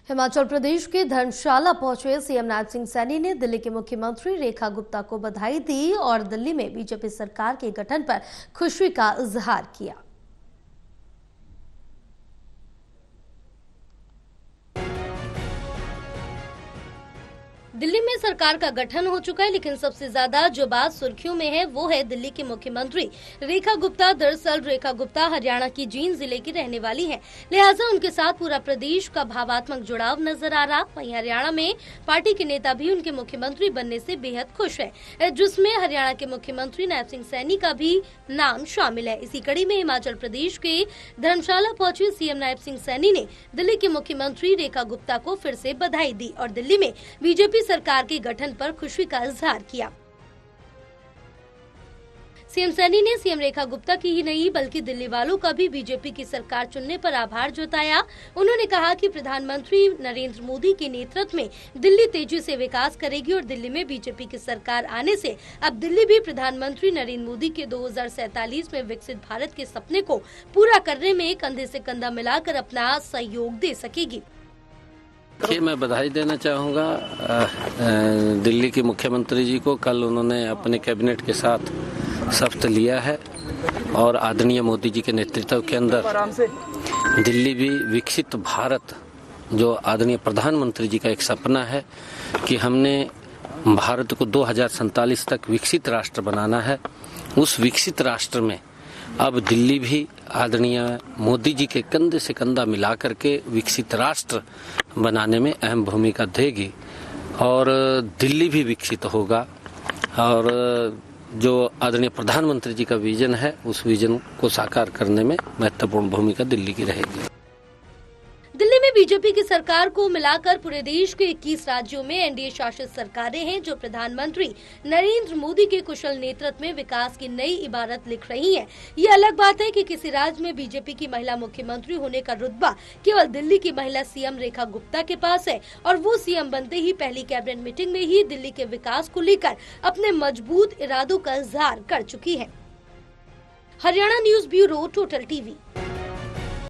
हिमाचल प्रदेश के धर्मशाला पहुंचे सीएम नैब सिंह सैनी ने दिल्ली के मुख्यमंत्री रेखा गुप्ता को बधाई दी और दिल्ली में बीजेपी सरकार के गठन पर खुशी का इजहार किया। दिल्ली में सरकार का गठन हो चुका है, लेकिन सबसे ज्यादा जो बात सुर्खियों में है वो है दिल्ली की मुख्यमंत्री रेखा गुप्ता। दरअसल रेखा गुप्ता हरियाणा की जींद जिले की रहने वाली हैं, लिहाजा उनके साथ पूरा प्रदेश का भावात्मक जुड़ाव नजर आ रहा। वहीं हरियाणा में पार्टी के नेता भी उनके मुख्यमंत्री बनने से बेहद खुश है, जिसमें हरियाणा के मुख्यमंत्री नैब सिंह सैनी का भी नाम शामिल है। इसी कड़ी में हिमाचल प्रदेश के धर्मशाला पहुंचे सीएम नैब सिंह सैनी ने दिल्ली के मुख्यमंत्री रेखा गुप्ता को फिर से बधाई दी और दिल्ली में बीजेपी सरकार के गठन पर खुशी का इजहार किया। सीएम सैनी ने सीएम रेखा गुप्ता की ही नहीं बल्कि दिल्ली वालों का भी बीजेपी की सरकार चुनने पर आभार जताया। उन्होंने कहा कि प्रधानमंत्री नरेंद्र मोदी के नेतृत्व में दिल्ली तेजी से विकास करेगी और दिल्ली में बीजेपी की सरकार आने से अब दिल्ली भी प्रधानमंत्री नरेंद्र मोदी के 2047 में विकसित भारत के सपने को पूरा करने में कंधे से कंधा मिलाकर अपना सहयोग दे सकेगी। मैं बधाई देना चाहूँगा दिल्ली के मुख्यमंत्री जी को। कल उन्होंने अपने कैबिनेट के साथ शपथ लिया है और आदरणीय मोदी जी के नेतृत्व के अंदर दिल्ली भी विकसित भारत, जो आदरणीय प्रधानमंत्री जी का एक सपना है कि हमने भारत को 2047 तक विकसित राष्ट्र बनाना है, उस विकसित राष्ट्र में अब दिल्ली भी आदरणीय मोदी जी के कंधे से कंधा मिला करके विकसित राष्ट्र बनाने में अहम भूमिका देगी और दिल्ली भी विकसित होगा और जो आदरणीय प्रधानमंत्री जी का विजन है उस विजन को साकार करने में महत्वपूर्ण भूमिका दिल्ली की रहेगी। दिल्ली में बीजेपी की सरकार को मिलाकर पूरे देश के 21 राज्यों में एनडीए शासित सरकारें हैं, जो प्रधानमंत्री नरेंद्र मोदी के कुशल नेतृत्व में विकास की नई इबारत लिख रही हैं। ये अलग बात है कि किसी राज्य में बीजेपी की महिला मुख्यमंत्री होने का रुतबा केवल दिल्ली की महिला सीएम रेखा गुप्ता के पास है और वो सीएम बनते ही पहली कैबिनेट मीटिंग में ही दिल्ली के विकास को लेकर अपने मजबूत इरादों का इजहार कर चुकी है। Haryana news bureau, total TV.